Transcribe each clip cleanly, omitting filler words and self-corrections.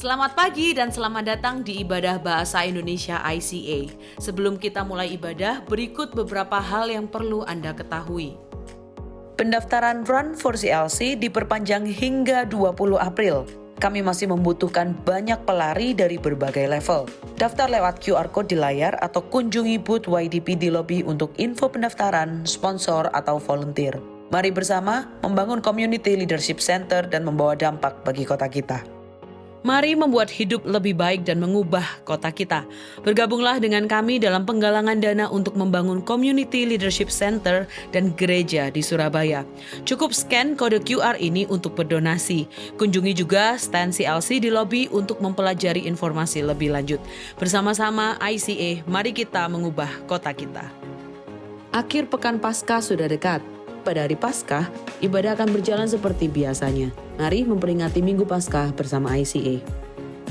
Selamat pagi dan selamat datang di Ibadah Bahasa Indonesia ICA. Sebelum kita mulai ibadah, berikut beberapa hal yang perlu Anda ketahui. Pendaftaran Run for CLC diperpanjang hingga 20 April. Kami masih membutuhkan banyak pelari dari berbagai level. Daftar lewat QR Code di layar atau kunjungi booth YDP di lobi untuk info pendaftaran, sponsor, atau volunteer. Mari bersama membangun Community Leadership Center dan membawa dampak bagi kota kita. Mari membuat hidup lebih baik dan mengubah kota kita. Bergabunglah dengan kami dalam penggalangan dana untuk membangun Community Leadership Center dan gereja di Surabaya. Cukup scan kode QR ini untuk berdonasi. Kunjungi juga stand CLC di lobi untuk mempelajari informasi lebih lanjut. Bersama-sama ICA, mari kita mengubah kota kita. Akhir pekan Paskah sudah dekat. Pada hari Paskah, ibadah akan berjalan seperti biasanya. Mari memperingati Minggu Paskah bersama ICA.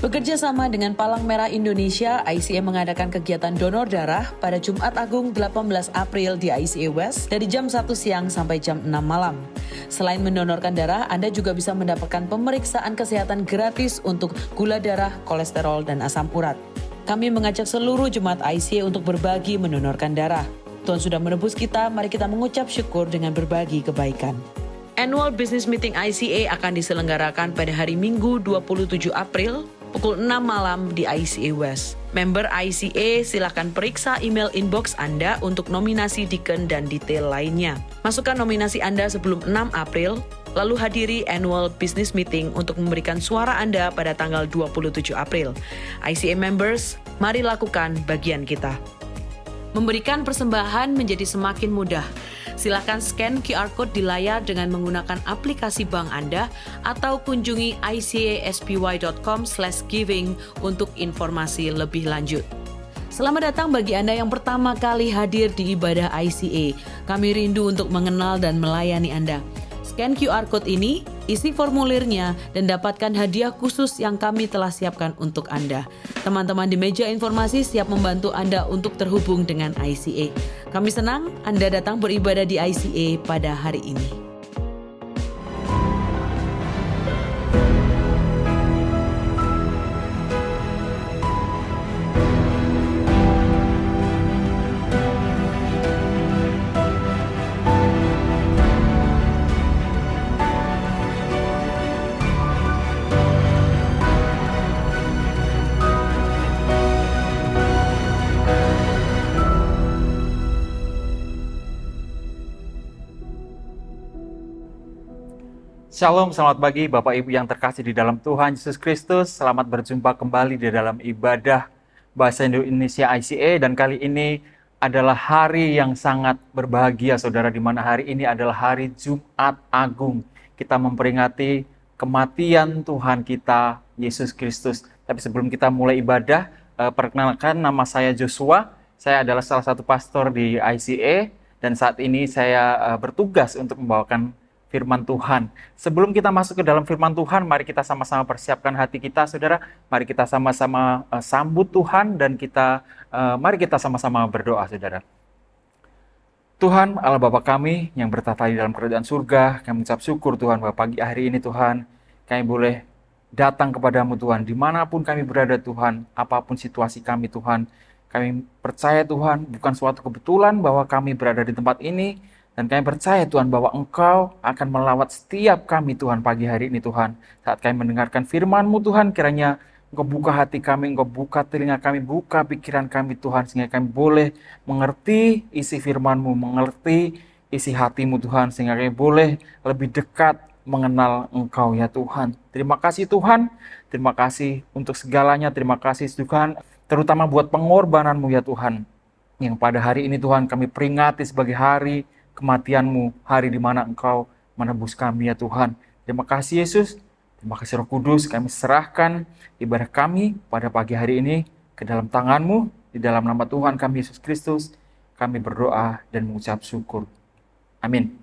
Bekerja sama dengan Palang Merah Indonesia, ICA mengadakan kegiatan donor darah pada Jumat Agung 18 April di ICA West dari jam 1 siang sampai jam 6 malam. Selain mendonorkan darah, Anda juga bisa mendapatkan pemeriksaan kesehatan gratis untuk gula darah, kolesterol, dan asam urat. Kami mengajak seluruh jemaat ICA untuk berbagi mendonorkan darah. Tuhan sudah menebus kita, mari kita mengucap syukur dengan berbagi kebaikan. Annual Business Meeting ICA akan diselenggarakan pada hari Minggu 27 April pukul 6 malam di ICA West. Member ICA silakan periksa email inbox Anda untuk nominasi deacon dan detail lainnya. Masukkan nominasi Anda sebelum 6 April, lalu hadiri Annual Business Meeting untuk memberikan suara Anda pada tanggal 27 April. ICA members, mari lakukan bagian kita. Memberikan persembahan menjadi semakin mudah. Silakan scan QR Code di layar dengan menggunakan aplikasi bank Anda atau kunjungi icaspy.com/giving untuk informasi lebih lanjut. Selamat datang bagi Anda yang pertama kali hadir di ibadah ICA. Kami rindu untuk mengenal dan melayani Anda. Scan QR Code ini, isi formulirnya, dan dapatkan hadiah khusus yang kami telah siapkan untuk Anda. Teman-teman di meja informasi siap membantu Anda untuk terhubung dengan ICA. Kami senang Anda datang beribadah di ICA pada hari ini. Shalom, selamat pagi Bapak Ibu yang terkasih di dalam Tuhan Yesus Kristus. Selamat berjumpa kembali di dalam ibadah Bahasa Indonesia ICA. Dan kali ini adalah hari yang sangat berbahagia saudara, di mana hari ini adalah hari Jumat Agung. Kita memperingati kematian Tuhan kita, Yesus Kristus. Tapi sebelum kita mulai ibadah, perkenalkan nama saya Joshua. Saya adalah salah satu pastor di ICA. Dan saat ini saya bertugas untuk membawakan firman Tuhan. Sebelum kita masuk ke dalam firman Tuhan, mari kita sama-sama persiapkan hati kita, saudara. Mari kita sama-sama sambut Tuhan dan mari kita sama-sama berdoa, saudara. Tuhan, Allah Bapa kami yang bertata di dalam kerajaan surga, kami mengucap syukur Tuhan bahwa pagi hari ini Tuhan, kami boleh datang kepadamu Tuhan, dimanapun kami berada Tuhan, apapun situasi kami Tuhan. Kami percaya Tuhan, bukan suatu kebetulan bahwa kami berada di tempat ini, dan kami percaya Tuhan bahwa Engkau akan melawat setiap kami Tuhan pagi hari ini Tuhan. Saat kami mendengarkan firman-Mu Tuhan, kiranya Engkau buka hati kami, Engkau buka telinga kami, buka pikiran kami Tuhan, sehingga kami boleh mengerti isi firman-Mu, mengerti isi hati-Mu Tuhan, sehingga kami boleh lebih dekat mengenal Engkau ya Tuhan. Terima kasih Tuhan, terima kasih untuk segalanya, terima kasih Tuhan, terutama buat pengorbanan-Mu ya Tuhan, yang pada hari ini Tuhan kami peringati sebagai hari kematian-Mu, hari di mana Engkau menebus kami ya Tuhan. Terima kasih Yesus, terima kasih Roh Kudus, kami serahkan ibadah kami pada pagi hari ini ke dalam tangan-Mu, di dalam nama Tuhan kami Yesus Kristus, kami berdoa dan mengucap syukur. Amin.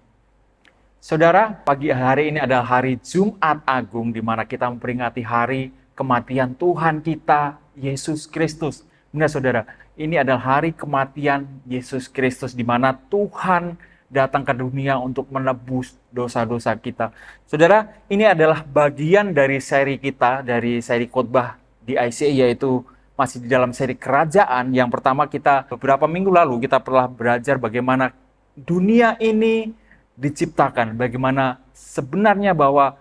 Saudara, pagi hari ini adalah hari Jumat Agung, di mana kita memperingati hari kematian Tuhan kita, Yesus Kristus. Benar saudara, ini adalah hari kematian Yesus Kristus, di mana Tuhan datang ke dunia untuk menebus dosa-dosa kita. Saudara, ini adalah bagian dari seri kita, dari seri khotbah di ICA, yaitu masih di dalam seri kerajaan. Yang pertama, kita beberapa minggu lalu kita telah belajar bagaimana dunia ini diciptakan, bagaimana sebenarnya bahwa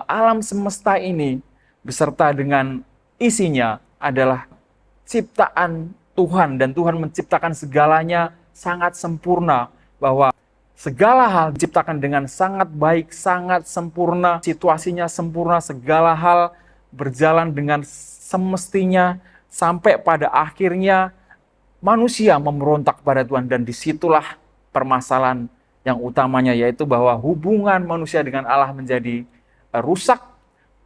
alam semesta ini beserta dengan isinya adalah ciptaan Tuhan, dan Tuhan menciptakan segalanya sangat sempurna, bahwa segala hal diciptakan dengan sangat baik, sangat sempurna, situasinya sempurna, segala hal berjalan dengan semestinya, sampai pada akhirnya manusia memberontak pada Tuhan. Dan disitulah permasalahan yang utamanya, yaitu bahwa hubungan manusia dengan Allah menjadi rusak,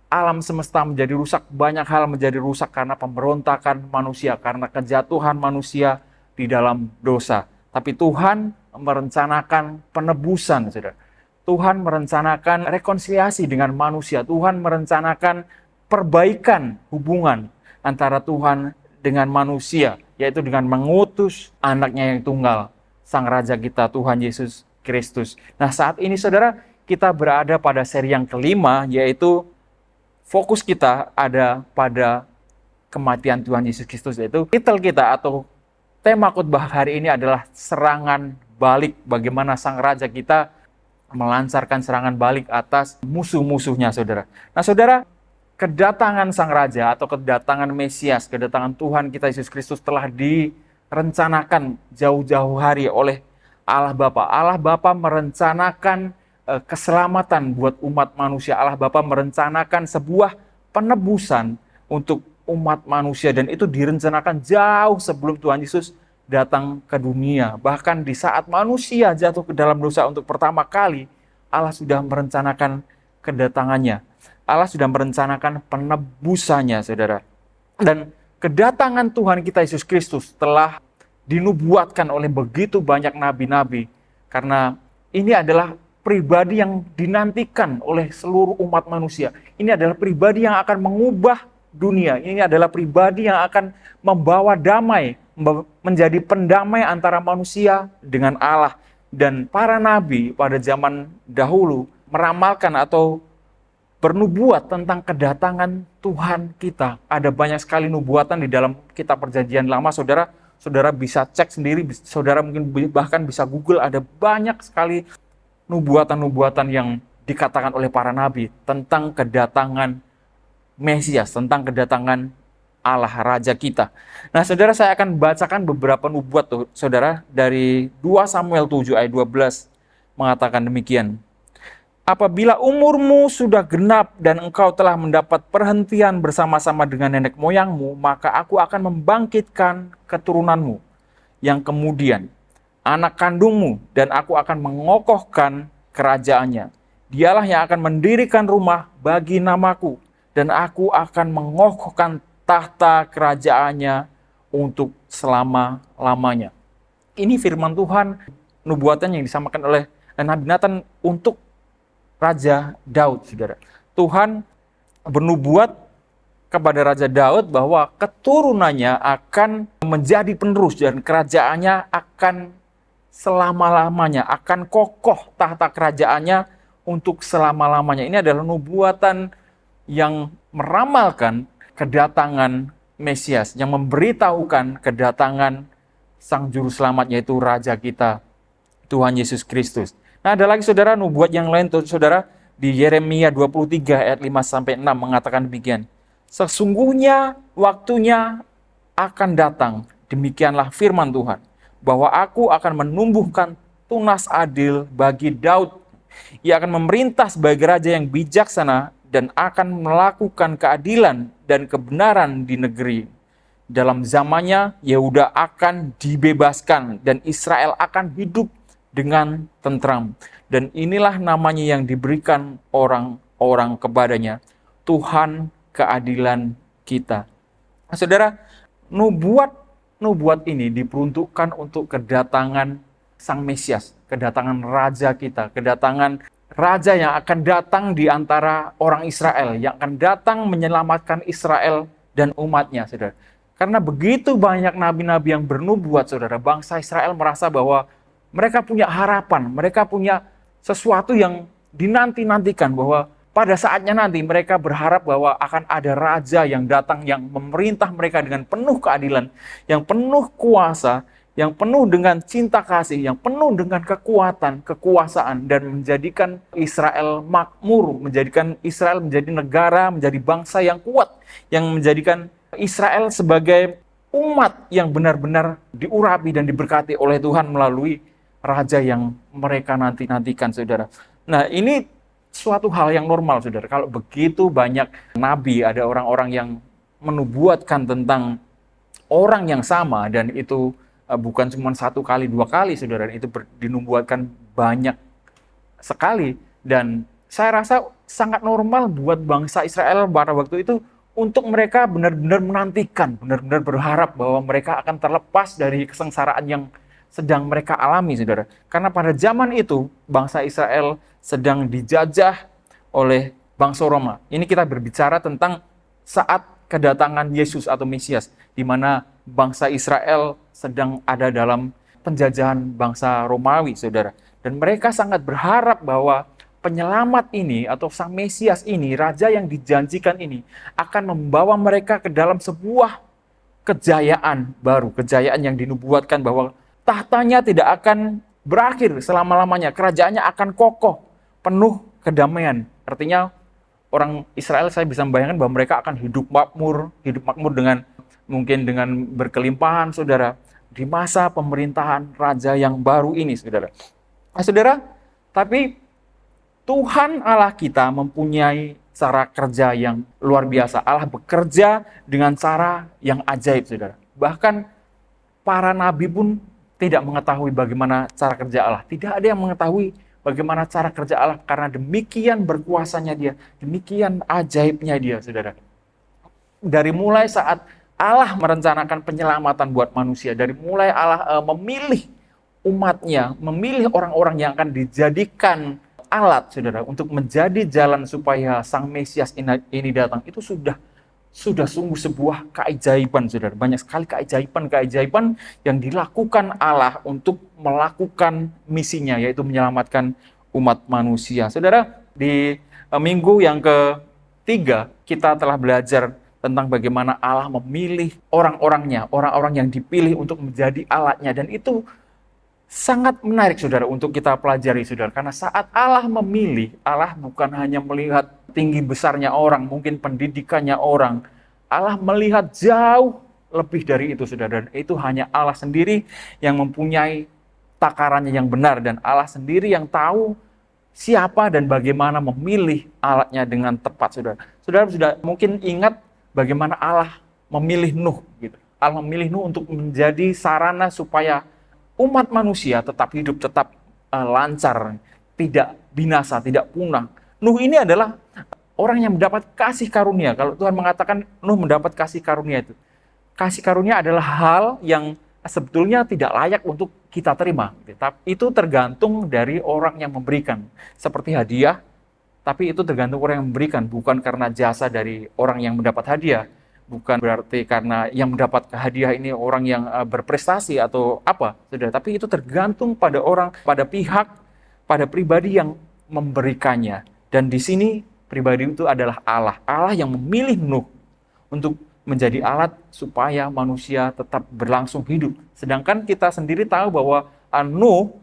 alam semesta menjadi rusak, banyak hal menjadi rusak karena pemberontakan manusia, karena kejatuhan manusia di dalam dosa. Tapi Tuhan merencanakan penebusan, saudara. Tuhan merencanakan rekonsiliasi dengan manusia. Tuhan merencanakan perbaikan hubungan antara Tuhan dengan manusia, yaitu dengan mengutus anaknya yang tunggal, Sang Raja kita, Tuhan Yesus Kristus. Nah, saat ini saudara, kita berada pada seri yang kelima, yaitu fokus kita ada pada kematian Tuhan Yesus Kristus, yaitu titel kita atau tema khotbah hari ini adalah serangan balik. Bagaimana Sang Raja kita melancarkan serangan balik atas musuh-musuhnya, saudara. Nah, saudara, kedatangan Sang Raja atau kedatangan Mesias, kedatangan Tuhan kita Yesus Kristus telah direncanakan jauh-jauh hari oleh Allah Bapa. Allah Bapa merencanakan keselamatan buat umat manusia. Allah Bapa merencanakan sebuah penebusan untuk umat manusia, dan itu direncanakan jauh sebelum Tuhan Yesus datang ke dunia. Bahkan di saat manusia jatuh ke dalam dosa untuk pertama kali, Allah sudah merencanakan kedatangannya. Allah sudah merencanakan penebusannya, saudara. Dan kedatangan Tuhan kita Yesus Kristus telah dinubuatkan oleh begitu banyak nabi-nabi, karena ini adalah pribadi yang dinantikan oleh seluruh umat manusia. Ini adalah pribadi yang akan mengubah dunia. Ini adalah pribadi yang akan membawa damai, menjadi pendamai antara manusia dengan Allah. Dan para nabi pada zaman dahulu meramalkan atau bernubuat tentang kedatangan Tuhan kita. Ada banyak sekali nubuatan di dalam kitab Perjanjian Lama, saudara. Saudara bisa cek sendiri, saudara mungkin bahkan bisa Google, ada banyak sekali nubuatan-nubuatan yang dikatakan oleh para nabi tentang kedatangan Mesias, tentang kedatangan Allah Raja kita. Nah, saudara, saya akan bacakan beberapa nubuat tuh, saudara, dari 2 Samuel 7 ayat 12 mengatakan demikian. Apabila umurmu sudah genap dan engkau telah mendapat perhentian bersama-sama dengan nenek moyangmu, maka aku akan membangkitkan keturunanmu yang kemudian anak kandungmu, dan aku akan mengokohkan kerajaannya. Dialah yang akan mendirikan rumah bagi namaku, dan aku akan mengokohkan tahta kerajaannya untuk selama-lamanya. Ini firman Tuhan, nubuatan yang disampaikan oleh Nabi Nathan untuk Raja Daud, saudara. Tuhan bernubuat kepada Raja Daud bahwa keturunannya akan menjadi penerus dan kerajaannya akan selama-lamanya, akan kokoh tahta kerajaannya untuk selama-lamanya. Ini adalah nubuatan yang meramalkan kedatangan Mesias, yang memberitahukan kedatangan Sang Juru Selamat, yaitu Raja kita, Tuhan Yesus Kristus. Nah, ada lagi saudara nubuat yang lain, saudara, di Yeremia 23 ayat 5-6 mengatakan demikian. Sesungguhnya waktunya akan datang, demikianlah firman Tuhan, bahwa aku akan menumbuhkan tunas adil bagi Daud. Ia akan memerintah sebagai raja yang bijaksana dan akan melakukan keadilan dan kebenaran di negeri. Dalam zamannya, Yehuda akan dibebaskan dan Israel akan hidup dengan tentram. Dan inilah namanya yang diberikan orang-orang kepadanya, Tuhan keadilan kita. Nah, saudara, nubuat ini diperuntukkan untuk kedatangan Sang Mesias, kedatangan Raja kita, kedatangan Raja yang akan datang di antara orang Israel, yang akan datang menyelamatkan Israel dan umatnya, saudara. Karena begitu banyak nabi-nabi yang bernubuat, saudara, bangsa Israel merasa bahwa Mereka punya harapan, mereka punya sesuatu yang dinanti-nantikan, bahwa pada saatnya nanti mereka berharap bahwa akan ada raja yang datang yang memerintah mereka dengan penuh keadilan, yang penuh kuasa, yang penuh dengan cinta kasih, yang penuh dengan kekuatan, kekuasaan, dan menjadikan Israel makmur, menjadikan Israel menjadi negara, menjadi bangsa yang kuat, yang menjadikan Israel sebagai umat yang benar-benar diurapi dan diberkati oleh Tuhan melalui raja yang mereka nanti-nantikan, saudara. Nah, ini suatu hal yang normal, saudara. Kalau begitu banyak nabi, ada orang-orang yang menubuatkan tentang orang yang sama, dan itu bukan cuma satu kali, dua kali, saudara. Itu dinubuatkan banyak sekali. Dan saya rasa sangat normal buat bangsa Israel pada waktu itu untuk mereka benar-benar menantikan, benar-benar berharap bahwa mereka akan terlepas dari kesengsaraan yang sedang mereka alami, saudara. Karena pada zaman itu, bangsa Israel sedang dijajah oleh bangsa Roma. Ini kita berbicara tentang saat kedatangan Yesus atau Mesias, di mana bangsa Israel sedang ada dalam penjajahan bangsa Romawi, saudara. Dan mereka sangat berharap bahwa penyelamat ini atau Sang Mesias ini, Raja yang dijanjikan ini, akan membawa mereka ke dalam sebuah kejayaan baru, kejayaan yang dinubuatkan bahwa tahtanya tidak akan berakhir selama-lamanya, kerajaannya akan kokoh, penuh kedamaian. Artinya orang Israel, saya bisa membayangkan bahwa mereka akan hidup makmur dengan mungkin dengan berkelimpahan, saudara, di masa pemerintahan raja yang baru ini, saudara. Nah, saudara, tapi Tuhan Allah kita mempunyai cara kerja yang luar biasa. Allah bekerja dengan cara yang ajaib, saudara. Bahkan para nabi pun tidak mengetahui bagaimana cara kerja Allah. Tidak ada yang mengetahui bagaimana cara kerja Allah, karena demikian berkuasanya Dia, demikian ajaibnya Dia, saudara. Dari mulai saat Allah merencanakan penyelamatan buat manusia, dari mulai Allah memilih umatnya, memilih orang-orang yang akan dijadikan alat, saudara, untuk menjadi jalan supaya Sang Mesias ini datang, itu sudah sungguh sebuah keajaiban, saudara. Banyak sekali keajaiban yang dilakukan Allah untuk melakukan misinya, yaitu menyelamatkan umat manusia. Saudara, di minggu yang ketiga, kita telah belajar tentang bagaimana Allah memilih orang-orangnya, orang-orang yang dipilih untuk menjadi alatnya. Dan itu sangat menarik, saudara, untuk kita pelajari, saudara. Karena saat Allah memilih, Allah bukan hanya melihat tinggi besarnya orang, mungkin pendidikannya orang. Allah melihat jauh lebih dari itu, saudara. Dan itu hanya Allah sendiri yang mempunyai takarannya yang benar. Dan Allah sendiri yang tahu siapa dan bagaimana memilih alatnya dengan tepat, saudara. Saudara sudah mungkin ingat bagaimana Allah memilih Nuh, gitu. Allah memilih Nuh untuk menjadi sarana supaya umat manusia tetap hidup, tetap lancar, tidak binasa, tidak punah. Nuh ini adalah orang yang mendapat kasih karunia. Kalau Tuhan mengatakan Nuh mendapat kasih karunia itu, kasih karunia adalah hal yang sebetulnya tidak layak untuk kita terima. Tapi itu tergantung dari orang yang memberikan. Seperti hadiah, tapi itu tergantung orang yang memberikan, bukan karena jasa dari orang yang mendapat hadiah. Bukan berarti karena yang mendapat hadiah ini orang yang berprestasi atau apa, saudara. Tapi itu tergantung pada orang, pada pihak, pada pribadi yang memberikannya. Dan di sini pribadi itu adalah Allah. Allah yang memilih Nuh untuk menjadi alat supaya manusia tetap berlangsung hidup. Sedangkan kita sendiri tahu bahwa Nuh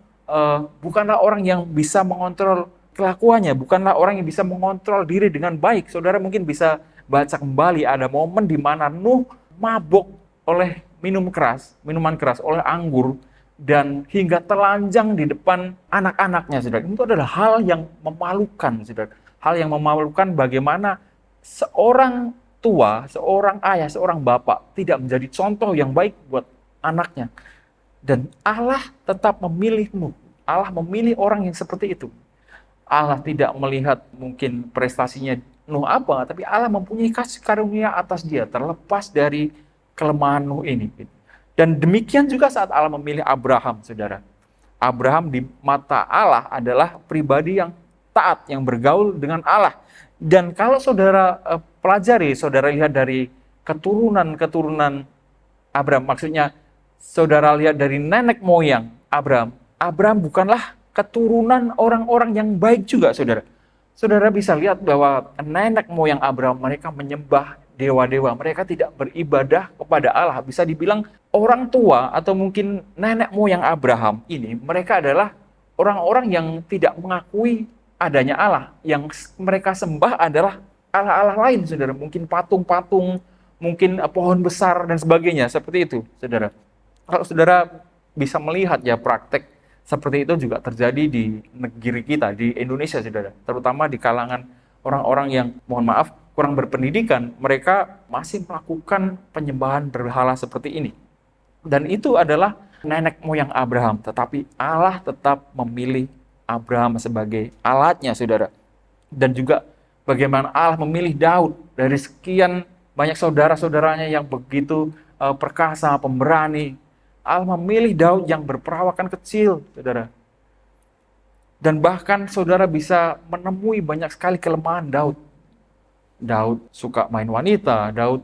bukanlah orang yang bisa mengontrol kelakuannya, bukanlah orang yang bisa mengontrol diri dengan baik. Saudara mungkin bisa baca kembali, ada momen di mana Nuh mabuk oleh minuman keras, oleh anggur, dan hingga telanjang di depan anak-anaknya, saudara. Itu adalah hal yang memalukan, saudara. Hal yang memalukan bagaimana seorang tua, seorang ayah, seorang bapak tidak menjadi contoh yang baik buat anaknya. Dan Allah tetap memilih Nuh. Allah memilih orang yang seperti itu. Allah tidak melihat mungkin prestasinya Nuh apa, tapi Allah mempunyai kasih karunia atas dia, terlepas dari kelemahan Nuh ini. Dan demikian juga saat Allah memilih Abraham, saudara. Abraham di mata Allah adalah pribadi yang taat, yang bergaul dengan Allah. Dan kalau saudara pelajari, saudara lihat dari keturunan Abraham, maksudnya saudara lihat dari nenek moyang Abraham, Abraham bukanlah keturunan orang-orang yang baik juga, saudara. Saudara bisa lihat bahwa nenek moyang Abraham, mereka menyembah dewa-dewa. Mereka tidak beribadah kepada Allah. Bisa dibilang orang tua atau mungkin nenek moyang Abraham ini, mereka adalah orang-orang yang tidak mengakui adanya Allah. Yang mereka sembah adalah Allah-Allah lain, saudara. Mungkin patung-patung, mungkin pohon besar dan sebagainya. Seperti itu, saudara. Kalau saudara bisa melihat ya praktek seperti itu juga terjadi di negeri kita, di Indonesia, saudara. Terutama di kalangan orang-orang yang, mohon maaf, kurang berpendidikan. Mereka masih melakukan penyembahan berhala seperti ini. Dan itu adalah nenek moyang Abraham. Tetapi Allah tetap memilih Abraham sebagai alatnya, saudara. Dan juga bagaimana Allah memilih Daud dari sekian banyak saudara-saudaranya yang begitu perkasa, pemberani. Allah memilih Daud yang berperawakan kecil, saudara. Dan bahkan saudara bisa menemui banyak sekali kelemahan Daud. Daud suka main wanita, Daud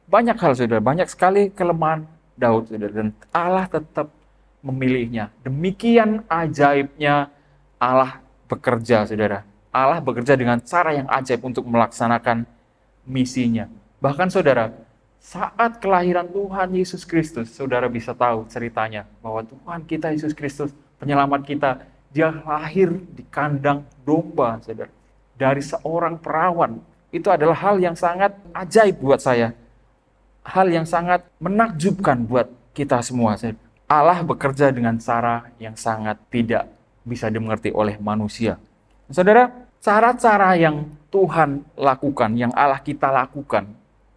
banyak hal, saudara. Banyak sekali kelemahan Daud, saudara. Dan Allah tetap memilihnya. Demikian ajaibnya Allah bekerja, saudara. Allah bekerja dengan cara yang ajaib untuk melaksanakan misinya. Bahkan, saudara, saat kelahiran Tuhan Yesus Kristus, saudara bisa tahu ceritanya bahwa Tuhan kita Yesus Kristus, penyelamat kita, dia lahir di kandang domba, saudara. Dari seorang perawan. Itu adalah hal yang sangat ajaib buat saya. Hal yang sangat menakjubkan buat kita semua. Allah bekerja dengan cara yang sangat tidak bisa dimengerti oleh manusia. Saudara, cara-cara yang Tuhan lakukan, yang Allah kita lakukan,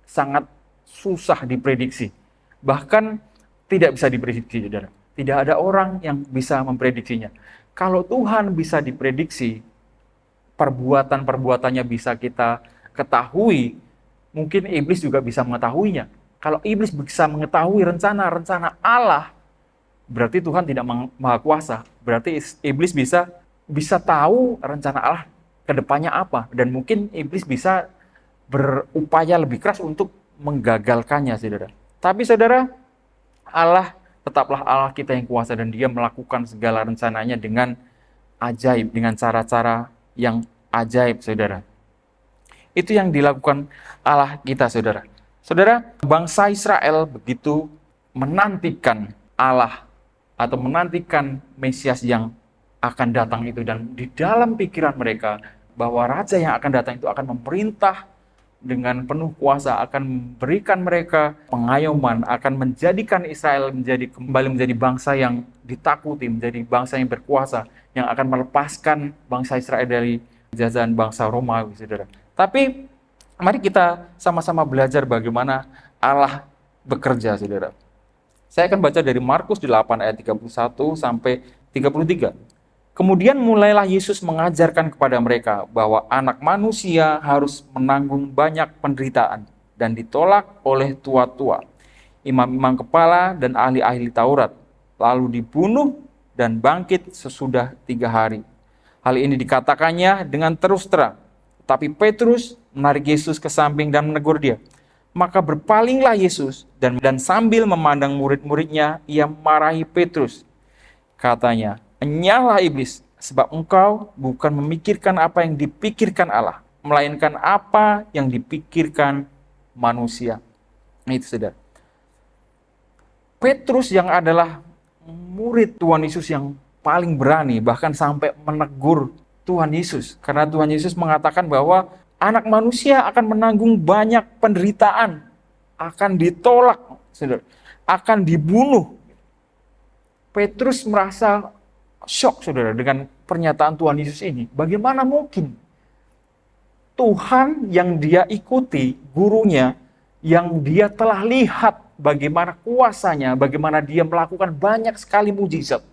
sangat susah diprediksi. Bahkan tidak bisa diprediksi, saudara. Tidak ada orang yang bisa memprediksinya. Kalau Tuhan bisa diprediksi, perbuatan-perbuatannya bisa kita ketahui, mungkin iblis juga bisa mengetahuinya. Kalau iblis bisa mengetahui rencana-rencana Allah, berarti Tuhan tidak maha kuasa. Berarti iblis bisa tahu rencana Allah ke depannya apa. Dan mungkin iblis bisa berupaya lebih keras untuk menggagalkannya, saudara. Tapi saudara, Allah tetaplah Allah kita yang kuasa dan dia melakukan segala rencananya dengan ajaib, dengan cara-cara yang ajaib, saudara. Itu yang dilakukan Allah kita, saudara. Saudara, bangsa Israel begitu menantikan Allah atau menantikan Mesias yang akan datang itu, dan di dalam pikiran mereka bahwa raja yang akan datang itu akan memerintah dengan penuh kuasa, akan memberikan mereka pengayoman, akan menjadikan Israel kembali menjadi bangsa yang ditakuti, menjadi bangsa yang berkuasa, yang akan melepaskan bangsa Israel dari jajahan bangsa Romawi, saudara. Tapi mari kita sama-sama belajar bagaimana Allah bekerja, saudara. Saya akan baca dari Markus 8 ayat 31 sampai 33. Kemudian mulailah Yesus mengajarkan kepada mereka bahwa anak manusia harus menanggung banyak penderitaan dan ditolak oleh tua-tua, imam-imam kepala dan ahli-ahli Taurat, lalu dibunuh dan bangkit sesudah 3 hari. Hal ini dikatakannya dengan terus terang, tapi Petrus menarik Yesus ke samping dan menegur dia. Maka berpalinglah Yesus dan sambil memandang murid-muridnya, ia marahi Petrus. Katanya, "Enyahlah iblis, sebab engkau bukan memikirkan apa yang dipikirkan Allah, melainkan apa yang dipikirkan manusia." Itu, saudara. Petrus yang adalah murid Tuhan Yesus yang paling berani, bahkan sampai menegur Tuhan Yesus. Karena Tuhan Yesus mengatakan bahwa anak manusia akan menanggung banyak penderitaan, akan ditolak, saudara, akan dibunuh. Petrus merasa syok, saudara, dengan pernyataan Tuhan Yesus ini. Bagaimana mungkin Tuhan yang dia ikuti, gurunya, yang dia telah lihat bagaimana kuasanya, bagaimana dia melakukan banyak sekali mujizat,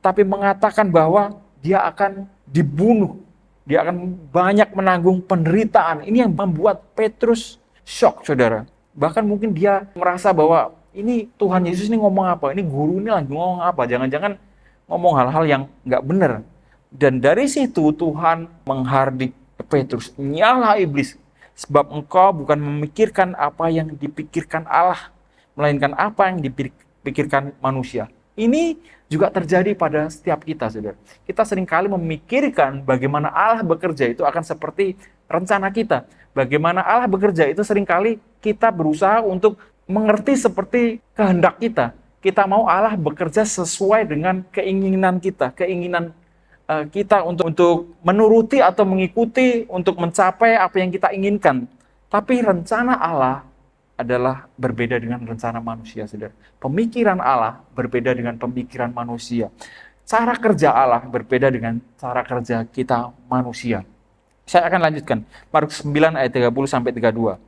tapi mengatakan bahwa dia akan dibunuh, dia akan banyak menanggung penderitaan. Ini yang membuat Petrus syok, saudara. Bahkan mungkin dia merasa bahwa ini Tuhan Yesus ini ngomong apa? Ini guru ini lagi ngomong apa? Jangan-jangan ngomong hal-hal yang nggak benar. Dan dari situ Tuhan menghardik Petrus, "Nyala iblis, sebab engkau bukan memikirkan apa yang dipikirkan Allah, melainkan apa yang dipikirkan manusia." Ini juga terjadi pada setiap kita, saudara. Kita seringkali memikirkan bagaimana Allah bekerja itu akan seperti rencana kita. Bagaimana Allah bekerja itu seringkali kita berusaha untuk mengerti seperti kehendak kita. Kita mau Allah bekerja sesuai dengan keinginan kita, keinginan kita untuk menuruti atau mengikuti, untuk mencapai apa yang kita inginkan. Tapi rencana Allah adalah berbeda dengan rencana manusia, saudara. Pemikiran Allah berbeda dengan pemikiran manusia. Cara kerja Allah berbeda dengan cara kerja kita manusia. Saya akan lanjutkan. Markus 9 ayat 30 sampai 32.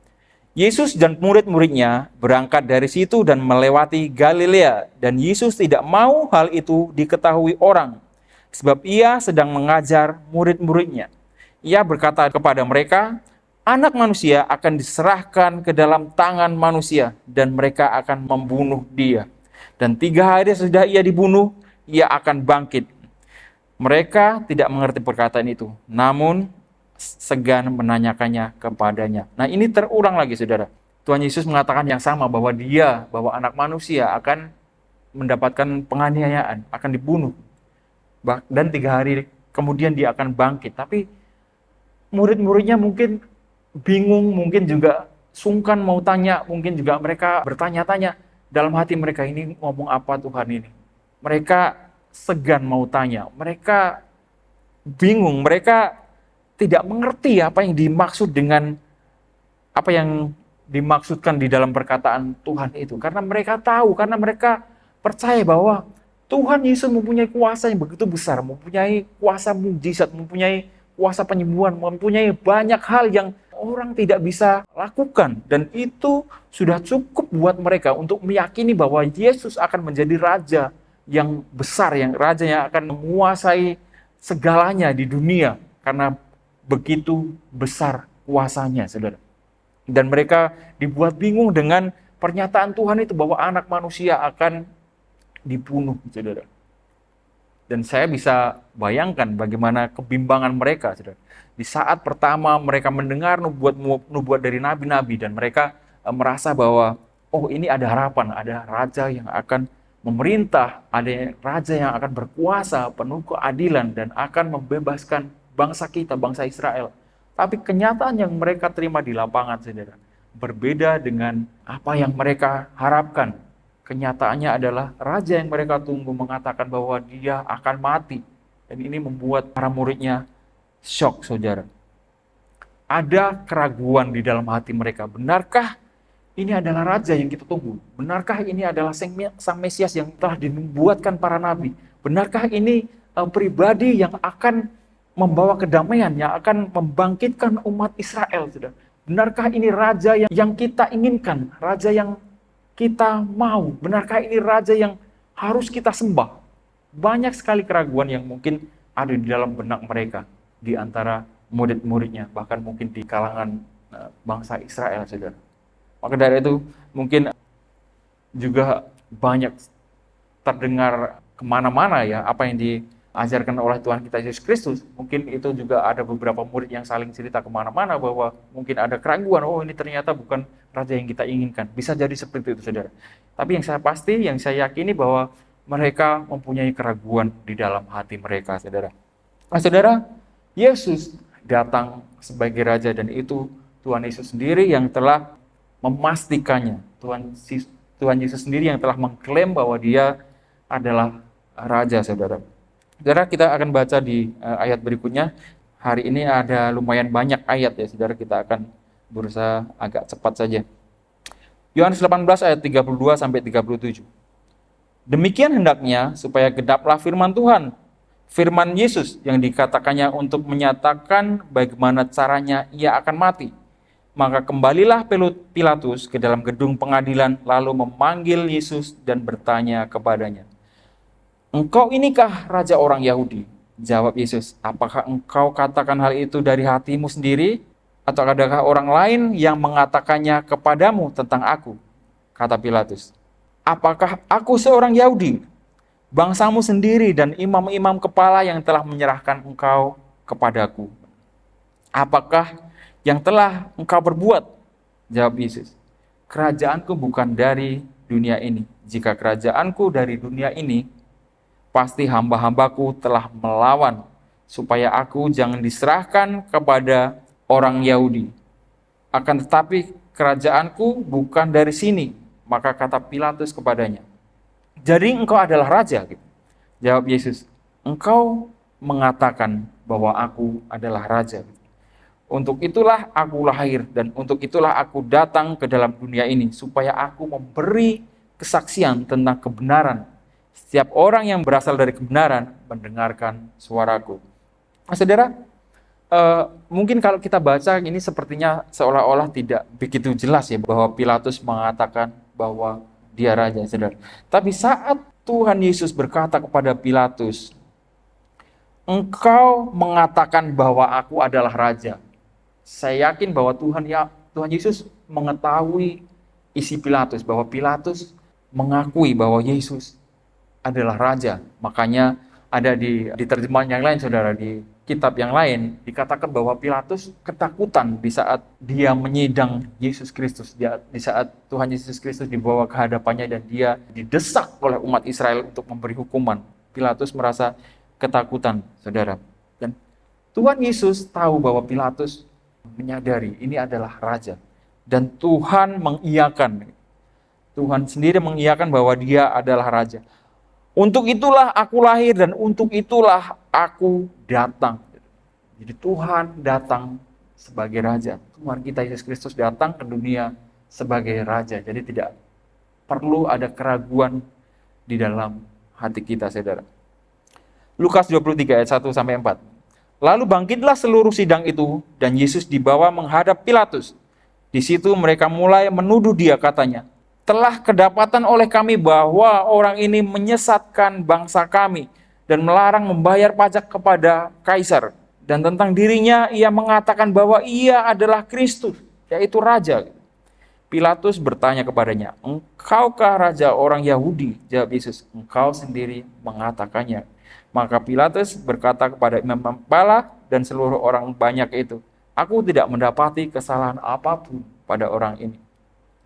Yesus dan murid-muridnya berangkat dari situ dan melewati Galilea, dan Yesus tidak mau hal itu diketahui orang, sebab ia sedang mengajar murid-muridnya. Ia berkata kepada mereka, Anak manusia akan diserahkan ke dalam tangan manusia, dan mereka akan membunuh dia. Dan 3 hari sesudah ia dibunuh, ia akan bangkit. Mereka tidak mengerti perkataan itu, namun segan menanyakannya kepadanya. Nah, ini terulang lagi, saudara. Tuhan Yesus mengatakan yang sama, bahwa anak manusia akan mendapatkan penganiayaan, akan dibunuh. Dan 3 hari kemudian dia akan bangkit. Tapi murid-muridnya mungkin bingung, mungkin juga sungkan mau tanya, mungkin juga mereka bertanya-tanya dalam hati mereka, ini ngomong apa Tuhan ini? Mereka segan mau tanya, mereka bingung, mereka tidak mengerti apa yang dimaksud dengan apa yang dimaksudkan di dalam perkataan Tuhan itu. Karena mereka tahu, karena mereka percaya bahwa Tuhan Yesus mempunyai kuasa yang begitu besar, mempunyai kuasa mujizat, mempunyai kuasa penyembuhan, mempunyai banyak hal yang orang tidak bisa lakukan, dan itu sudah cukup buat mereka untuk meyakini bahwa Yesus akan menjadi raja yang besar, yang raja yang akan menguasai segalanya di dunia karena begitu besar kuasanya, saudara. Dan mereka dibuat bingung dengan pernyataan Tuhan itu bahwa anak manusia akan dibunuh, saudara. Dan saya bisa bayangkan bagaimana kebimbangan mereka, saudara. Di saat pertama mereka mendengar nubuat dari nabi-nabi, dan mereka merasa bahwa, oh, ini ada harapan, ada raja yang akan memerintah, ada raja yang akan berkuasa, penuh keadilan, dan akan membebaskan bangsa kita, bangsa Israel. Tapi kenyataan yang mereka terima di lapangan, saudara, berbeda dengan apa yang mereka harapkan. Kenyataannya adalah raja yang mereka tunggu mengatakan bahwa dia akan mati. Dan ini membuat para muridnya syok, saudara. Ada keraguan di dalam hati mereka. Benarkah ini adalah raja yang kita tunggu? Benarkah ini adalah sang Mesias yang telah dibuatkan para nabi? Benarkah ini pribadi yang akan membawa kedamaian, yang akan membangkitkan umat Israel, saudara? Benarkah ini raja yang kita inginkan? Raja yang kita mau? Benarkah ini raja yang harus kita sembah? Banyak sekali keraguan yang mungkin ada di dalam benak mereka, di antara murid-muridnya, bahkan mungkin di kalangan bangsa Israel, saudara. Maka dari itu mungkin juga banyak terdengar kemana-mana ya apa yang diajarkan oleh Tuhan kita Yesus Kristus. Mungkin itu juga ada beberapa murid yang saling cerita kemana-mana bahwa mungkin ada keraguan, oh ini ternyata bukan raja yang kita inginkan. Bisa jadi seperti itu, saudara. Tapi yang saya yakini bahwa mereka mempunyai keraguan di dalam hati mereka, saudara. Nah, saudara, Yesus datang sebagai raja, dan itu Tuhan Yesus sendiri yang telah memastikannya. Tuhan Yesus sendiri yang telah mengklaim bahwa dia adalah raja, saudara. Saudara, kita akan baca di ayat berikutnya. Hari ini ada lumayan banyak ayat ya, saudara. Kita akan berusaha agak cepat saja. Yohanes 18 ayat 32 sampai 37. Demikian hendaknya supaya genaplah firman Tuhan, firman Yesus yang dikatakannya untuk menyatakan bagaimana caranya ia akan mati. Maka kembalilah Pilatus ke dalam gedung pengadilan, lalu memanggil Yesus dan bertanya kepadanya, Engkau inikah raja orang Yahudi? Jawab Yesus, apakah engkau katakan hal itu dari hatimu sendiri? Atau adakah orang lain yang mengatakannya kepadamu tentang aku? Kata Pilatus, apakah aku seorang Yahudi? Bangsamu sendiri dan imam-imam kepala yang telah menyerahkan engkau kepadaku. Apakah yang telah engkau perbuat? Jawab Yesus, kerajaanku bukan dari dunia ini. Jika kerajaanku dari dunia ini, pasti hamba-hambaku telah melawan, supaya aku jangan diserahkan kepada orang Yahudi. Akan tetapi kerajaanku bukan dari sini. Maka kata Pilatus kepadanya, jadi engkau adalah raja? Gitu. Jawab Yesus, engkau mengatakan bahwa aku adalah raja. Untuk itulah aku lahir dan untuk itulah aku datang ke dalam dunia ini, supaya aku memberi kesaksian tentang kebenaran. Setiap orang yang berasal dari kebenaran mendengarkan suaraku. Nah, saudara, mungkin kalau kita baca ini sepertinya seolah-olah tidak begitu jelas ya bahwa Pilatus mengatakan bahwa dia raja, saudara. Tapi saat Tuhan Yesus berkata kepada Pilatus, engkau mengatakan bahwa aku adalah raja. Saya yakin bahwa Tuhan Yesus mengetahui isi Pilatus, bahwa Pilatus mengakui bahwa Yesus adalah raja. Makanya ada di terjemahan yang lain, saudara, di kitab yang lain dikatakan bahwa Pilatus ketakutan di saat dia menyidang Yesus Kristus, di saat Tuhan Yesus Kristus dibawa ke hadapannya dan dia didesak oleh umat Israel untuk memberi hukuman. Pilatus merasa ketakutan, saudara. Dan Tuhan Yesus tahu bahwa Pilatus menyadari ini adalah raja. Dan Tuhan mengiyakan. Tuhan sendiri mengiyakan bahwa dia adalah raja. Untuk itulah aku lahir dan untuk itulah aku datang. Jadi Tuhan datang sebagai raja. Tuhan kita Yesus Kristus datang ke dunia sebagai raja. Jadi tidak perlu ada keraguan di dalam hati kita, saudara. Lukas 23 ayat 1-4. Lalu bangkitlah seluruh sidang itu dan Yesus dibawa menghadap Pilatus. Di situ mereka mulai menuduh dia, katanya, telah kedapatan oleh kami bahwa orang ini menyesatkan bangsa kami dan melarang membayar pajak kepada Kaisar. Dan tentang dirinya ia mengatakan bahwa ia adalah Kristus, yaitu Raja. Pilatus bertanya kepadanya, engkaukah raja orang Yahudi? Jawab Yesus, engkau sendiri mengatakannya. Maka Pilatus berkata kepada imam kepala dan seluruh orang banyak itu, aku tidak mendapati kesalahan apapun pada orang ini.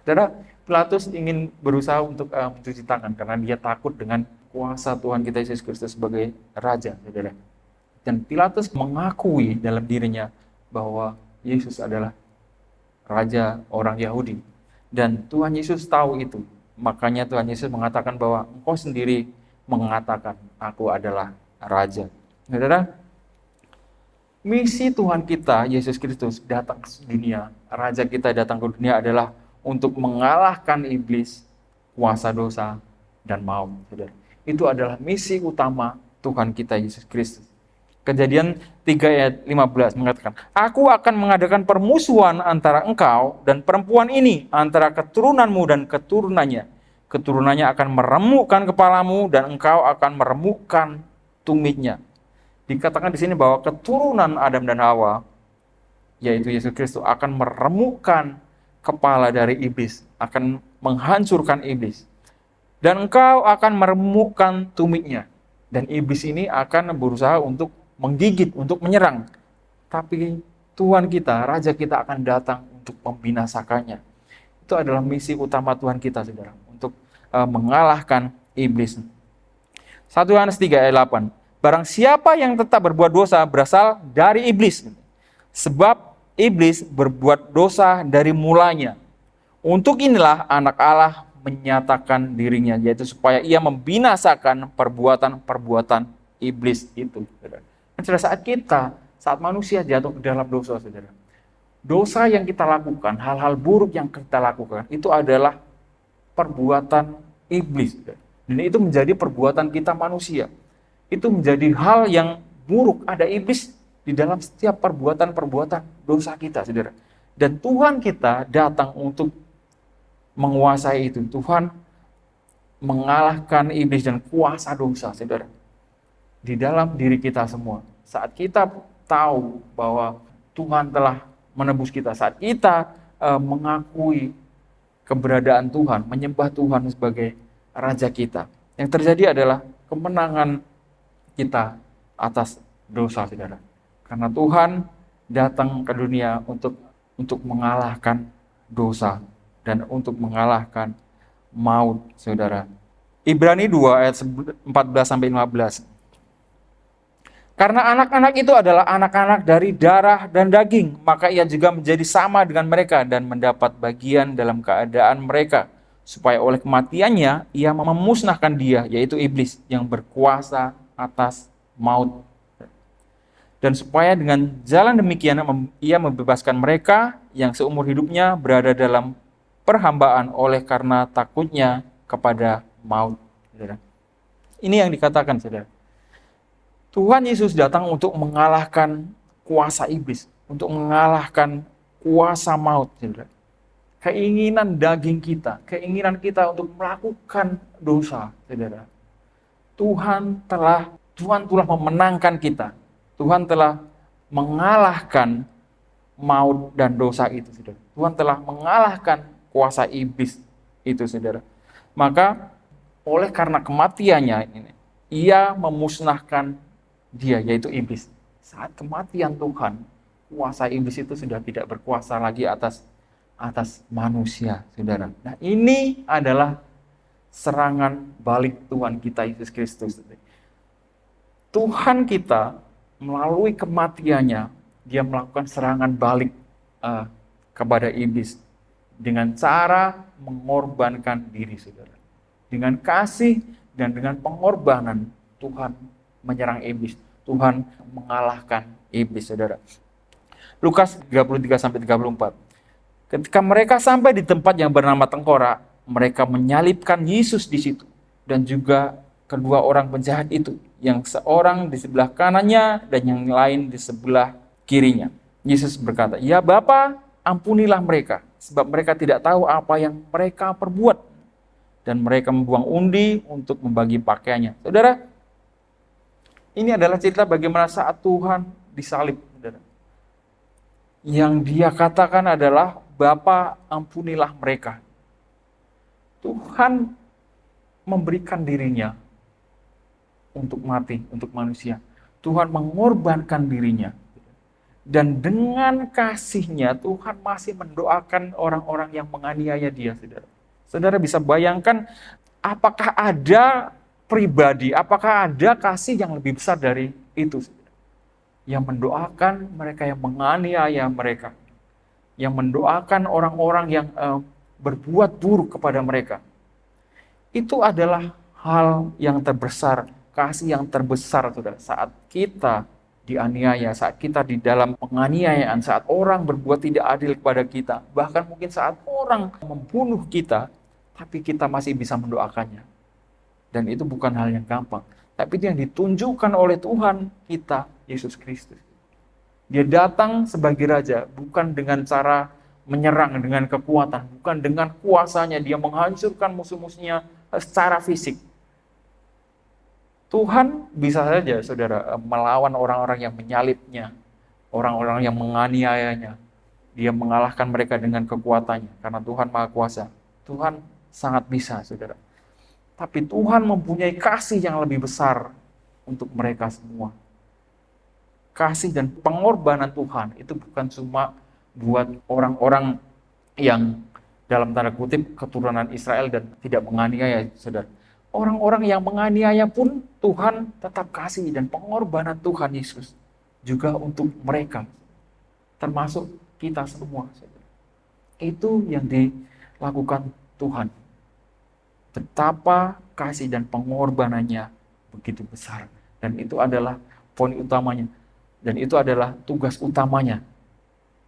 Saudara, Pilatus ingin berusaha untuk mencuci tangan karena dia takut dengan kuasa Tuhan kita Yesus Kristus sebagai raja, saudara. Dan Pilatus mengakui dalam dirinya bahwa Yesus adalah raja orang Yahudi. Dan Tuhan Yesus tahu itu. Makanya Tuhan Yesus mengatakan bahwa engkau sendiri mengatakan aku adalah raja. Saudara, misi Tuhan kita Yesus Kristus datang ke dunia, raja kita datang ke dunia adalah untuk mengalahkan iblis, kuasa dosa dan maut, saudara. Itu adalah misi utama Tuhan kita Yesus Kristus. Kejadian 3 ayat 15 mengatakan, aku akan mengadakan permusuhan antara engkau dan perempuan ini, antara keturunanmu dan keturunannya. Keturunannya akan meremukkan kepalamu dan engkau akan meremukkan tumitnya. Dikatakan di sini bahwa keturunan Adam dan Hawa, yaitu Yesus Kristus, akan meremukkan kepala dari iblis, akan menghancurkan iblis. Dan engkau akan meremukkan tumitnya. Dan iblis ini akan berusaha untuk menggigit, untuk menyerang. Tapi Tuhan kita, Raja kita akan datang untuk membinasakannya. Itu adalah misi utama Tuhan kita, saudara, untuk mengalahkan iblis. 1 Yohanes 3 ayat 8. Barang siapa yang tetap berbuat dosa berasal dari iblis. Sebab iblis berbuat dosa dari mulanya. Untuk inilah anak Allah menyatakan dirinya, yaitu supaya ia membinasakan perbuatan-perbuatan iblis itu. Saudara, saat manusia jatuh ke dalam dosa, saudara, dosa yang kita lakukan, hal-hal buruk yang kita lakukan, itu adalah perbuatan iblis. Dan itu menjadi perbuatan kita manusia. Itu menjadi hal yang buruk. Ada iblis di dalam setiap perbuatan-perbuatan dosa kita, saudara. Dan Tuhan kita datang untuk menguasai itu. Tuhan mengalahkan iblis dan kuasa dosa, saudara, di dalam diri kita semua. Saat kita tahu bahwa Tuhan telah menebus kita, saat kita mengakui keberadaan Tuhan, menyembah Tuhan sebagai Raja kita, yang terjadi adalah kemenangan kita atas dosa, saudara. Karena Tuhan datang ke dunia untuk mengalahkan dosa dan untuk mengalahkan maut, saudara. Ibrani 2 ayat 14-15. Karena anak-anak itu adalah anak-anak dari darah dan daging, maka ia juga menjadi sama dengan mereka dan mendapat bagian dalam keadaan mereka, supaya oleh kematiannya ia memusnahkan dia, yaitu iblis, yang berkuasa atas maut. Dan supaya dengan jalan demikian ia membebaskan mereka yang seumur hidupnya berada dalam perhambaan oleh karena takutnya kepada maut. Saudara. Ini yang dikatakan, saudara. Tuhan Yesus datang untuk mengalahkan kuasa iblis, untuk mengalahkan kuasa maut, saudara. Keinginan daging kita, keinginan kita untuk melakukan dosa, saudara. Tuhan telah memenangkan kita. Tuhan telah mengalahkan maut dan dosa itu, saudara. Tuhan telah mengalahkan kuasa iblis itu, saudara. Maka oleh karena kematiannya ini, ia memusnahkan dia, yaitu iblis. Saat kematian Tuhan, kuasa iblis itu sudah tidak berkuasa lagi atas manusia, saudara. Nah, ini adalah serangan balik Tuhan kita Yesus Kristus. Tuhan kita melalui kematiannya, dia melakukan serangan balik kepada iblis dengan cara mengorbankan diri, saudara. Dengan kasih dan dengan pengorbanan, Tuhan menyerang iblis. Tuhan mengalahkan iblis, saudara. Lukas 33-34. Ketika mereka sampai di tempat yang bernama Tengkorak, mereka menyalibkan Yesus di situ dan juga kedua orang penjahat itu, yang seorang di sebelah kanannya dan yang lain di sebelah kirinya. Yesus berkata, "Ya Bapa, ampunilah mereka, sebab mereka tidak tahu apa yang mereka perbuat." Dan mereka membuang undi untuk membagi pakaiannya. Saudara, ini adalah cerita bagaimana saat Tuhan disalib, saudara. Yang dia katakan adalah, "Bapa, ampunilah mereka." Tuhan memberikan dirinya untuk mati, untuk manusia. Tuhan mengorbankan dirinya. Dan dengan kasihnya, Tuhan masih mendoakan orang-orang yang menganiaya dia, saudara. Saudara bisa bayangkan, apakah ada pribadi, apakah ada kasih yang lebih besar dari itu, saudara? Yang mendoakan mereka yang menganiaya mereka. Yang mendoakan orang-orang yang berbuat buruk kepada mereka. Itu adalah hal yang terbesar, kasih yang terbesar, saudara. Saat kita dianiaya, saat kita di dalam penganiayaan, saat orang berbuat tidak adil kepada kita, bahkan mungkin saat orang membunuh kita, tapi kita masih bisa mendoakannya. Dan itu bukan hal yang gampang. Tapi itu yang ditunjukkan oleh Tuhan kita, Yesus Kristus. Dia datang sebagai raja, bukan dengan cara menyerang dengan kekuatan, bukan dengan kuasanya dia menghancurkan musuh-musuhnya secara fisik. Tuhan bisa saja, saudara, melawan orang-orang yang menyalibnya, orang-orang yang menganiayanya. Dia mengalahkan mereka dengan kekuatannya, karena Tuhan Maha Kuasa. Tuhan sangat bisa, saudara. Tapi Tuhan mempunyai kasih yang lebih besar untuk mereka semua. Kasih dan pengorbanan Tuhan itu bukan cuma buat orang-orang yang dalam tanda kutip keturunan Israel dan tidak menganiaya, saudara. Orang-orang yang menganiaya pun Tuhan tetap kasih, dan pengorbanan Tuhan Yesus juga untuk mereka, termasuk kita semua, saudara. Itu yang dilakukan Tuhan. Betapa kasih dan pengorbanannya begitu besar, dan itu adalah poin utamanya, dan itu adalah tugas utamanya,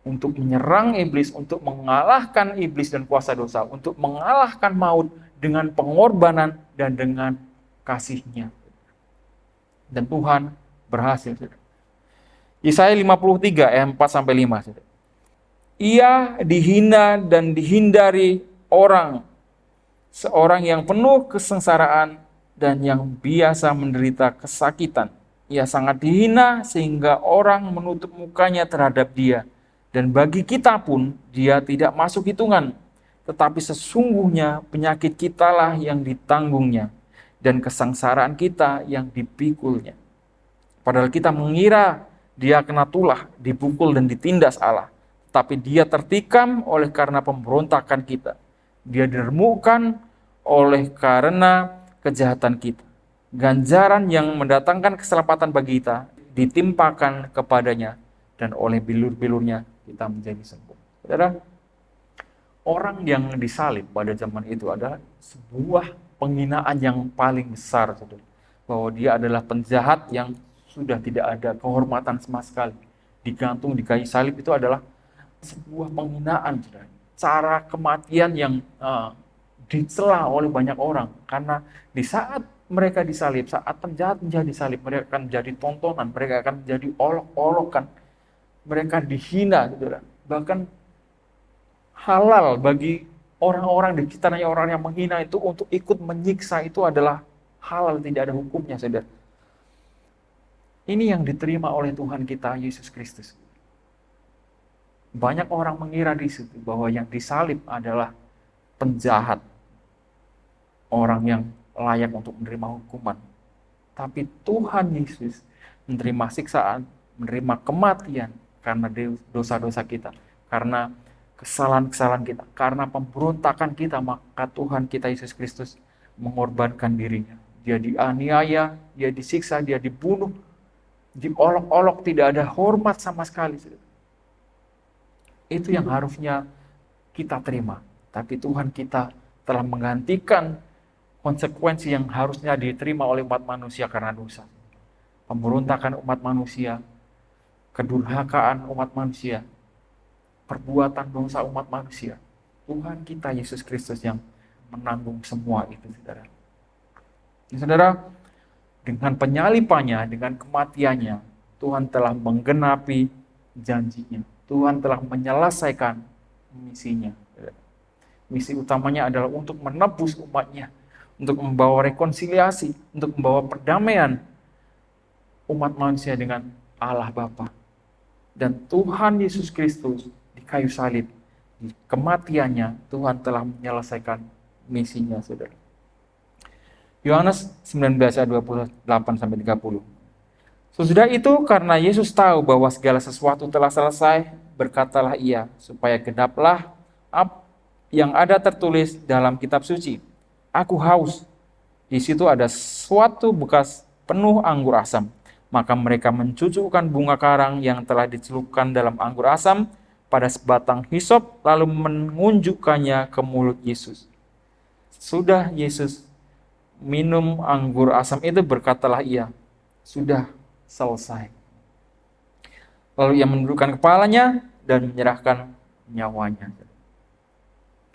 untuk menyerang iblis, untuk mengalahkan iblis dan kuasa dosa, untuk mengalahkan maut dengan pengorbanan dan dengan kasih-Nya. Dan Tuhan berhasil. Yesaya 53 ayat 4-5. Ia dihina dan dihindari orang, seorang yang penuh kesengsaraan dan yang biasa menderita kesakitan. Ia sangat dihina sehingga orang menutup mukanya terhadap dia. Dan bagi kita pun dia tidak masuk hitungan. Tetapi sesungguhnya penyakit kitalah yang ditanggungnya, dan kesengsaraan kita yang dipikulnya. Padahal kita mengira dia kena tulah, dipukul dan ditindas Allah. Tapi dia tertikam oleh karena pemberontakan kita. Dia diremukkan oleh karena kejahatan kita. Ganjaran yang mendatangkan keselamatan bagi kita ditimpakan kepadanya, dan oleh bilur-bilurnya kita menjadi sembuh. Saudara, orang yang disalib pada zaman itu adalah sebuah penghinaan yang paling besar, saudara. Bahwa dia adalah penjahat yang sudah tidak ada kehormatan sama sekali. Digantung di kayu salib itu adalah sebuah penghinaan, saudara. Cara kematian yang dicela oleh banyak orang, karena di saat mereka disalib, saat penjahat menjadi salib, mereka akan menjadi tontonan, mereka akan menjadi olok-olokan, mereka dihina, saudara. Bahkan halal bagi orang-orang di sekitarnya, orang yang menghina itu untuk ikut menyiksa itu adalah halal, tidak ada hukumnya, saudara. Ini yang diterima oleh Tuhan kita Yesus Kristus. Banyak orang mengira di situ bahwa yang disalib adalah penjahat, orang yang layak untuk menerima hukuman. Tapi Tuhan Yesus menerima siksaan, menerima kematian karena dosa-dosa kita, karena kesalahan-kesalahan kita, karena pemberontakan kita, maka Tuhan kita Yesus Kristus mengorbankan dirinya. Dia dianiaya, dia disiksa, dia dibunuh, diolok-olok, tidak ada hormat sama sekali. Itu yang harusnya kita terima. Tapi Tuhan kita telah menggantikan konsekuensi yang harusnya diterima oleh umat manusia karena dosa. Pemberontakan umat manusia, kedurhakaan umat manusia, perbuatan dosa umat manusia. Tuhan kita Yesus Kristus yang menanggung semua itu, saudara. Saudara, dengan penyalipannya, dengan kematiannya, Tuhan telah menggenapi janjinya. Tuhan telah menyelesaikan misinya. Misi utamanya adalah untuk menebus umatnya, untuk membawa rekonsiliasi, untuk membawa perdamaian umat manusia dengan Allah Bapa. Dan Tuhan Yesus Kristus di kayu salib, di kematiannya, Tuhan telah menyelesaikan misinya, saudara. Yohanes 19 ayat 28-30. Sesudah itu, karena Yesus tahu bahwa segala sesuatu telah selesai, berkatalah ia, supaya genaplah yang ada tertulis dalam kitab suci. Aku haus. Di situ ada suatu bekas penuh anggur asam. Maka mereka mencucukkan bunga karang yang telah dicelupkan dalam anggur asam pada sebatang hisop, lalu mengunjukkannya ke mulut Yesus. Sudah Yesus minum anggur asam itu, berkatalah ia, sudah selesai. Lalu ia menundukkan kepalanya dan menyerahkan nyawanya.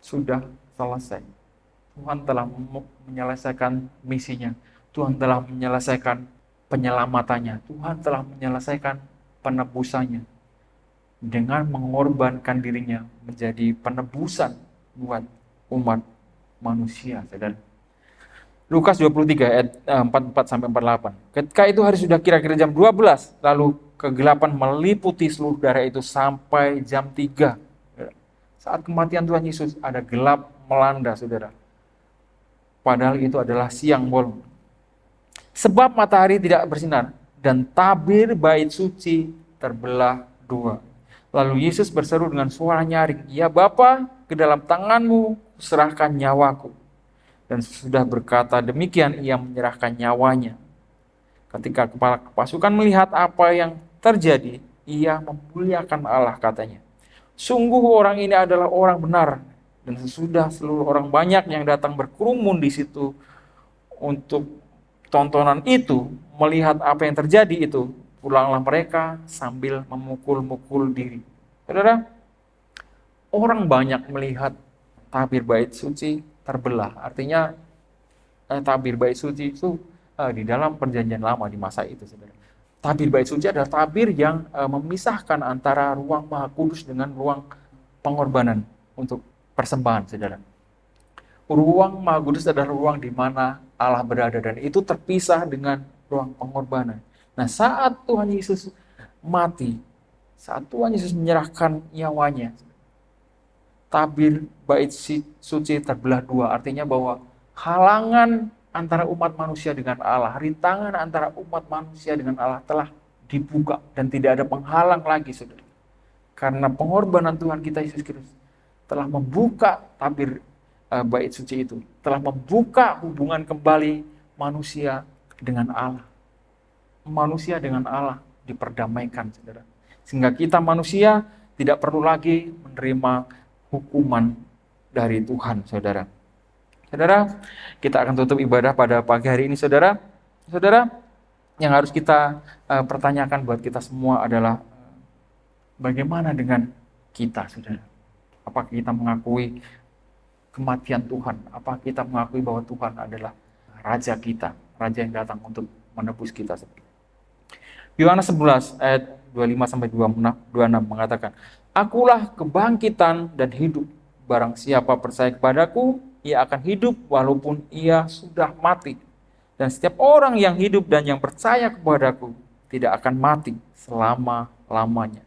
Sudah selesai. Tuhan telah menyelesaikan misinya. Tuhan telah menyelesaikan penyelamatannya. Tuhan telah menyelesaikan penebusannya dengan mengorbankan dirinya menjadi penebusan buat umat manusia, saudara. Lukas 23 ayat 44-48. Ketika itu hari sudah kira-kira jam 12, lalu kegelapan meliputi seluruh daerah itu sampai jam 3. Saat kematian Tuhan Yesus ada gelap melanda, saudara. Padahal itu adalah siang bolong. Sebab matahari tidak bersinar dan tabir bait suci terbelah dua. Lalu Yesus berseru dengan suara nyaring, "Ya Bapa, ke dalam tanganmu serahkan nyawaku." Dan sudah berkata demikian, ia menyerahkan nyawanya. Ketika kepala pasukan melihat apa yang terjadi, ia memuliakan Allah, katanya, "Sungguh orang ini adalah orang benar." Dan sesudah seluruh orang banyak yang datang berkerumun di situ untuk tontonan itu, melihat apa yang terjadi itu, pulanglah mereka sambil memukul-mukul diri. Saudara, orang banyak melihat tabir bait suci terbelah. Artinya tabir bait suci itu di dalam perjanjian lama di masa itu, saudara. Tabir bait suci adalah tabir yang memisahkan antara ruang Maha Kudus dengan ruang pengorbanan untuk persembahan, saudara. Ruang Maha Kudus adalah ruang di mana Allah berada, dan itu terpisah dengan ruang pengorbanan. Nah, saat Tuhan Yesus mati, saat Tuhan Yesus menyerahkan nyawanya, tabir bait suci terbelah dua. Artinya bahwa halangan antara umat manusia dengan Allah, rintangan antara umat manusia dengan Allah telah dibuka dan tidak ada penghalang lagi, saudara. Karena pengorbanan Tuhan kita Yesus Kristus telah membuka tabir bait suci itu, telah membuka hubungan kembali manusia dengan Allah. Manusia dengan Allah diperdamaikan, saudara. Sehingga kita manusia tidak perlu lagi menerima hukuman dari Tuhan, saudara. Saudara, kita akan tutup ibadah pada pagi hari ini, saudara. Saudara, yang harus kita pertanyakan buat kita semua adalah bagaimana dengan kita, saudara? Apakah kita mengakui kematian Tuhan? Apakah kita mengakui bahwa Tuhan adalah Raja kita, Raja yang datang untuk menebus kita? Yohanes 11 ayat 25-26 mengatakan, Akulah kebangkitan dan hidup. Barang siapa percaya kepadaku, ia akan hidup walaupun ia sudah mati. Dan setiap orang yang hidup dan yang percaya kepadaku tidak akan mati selama-lamanya.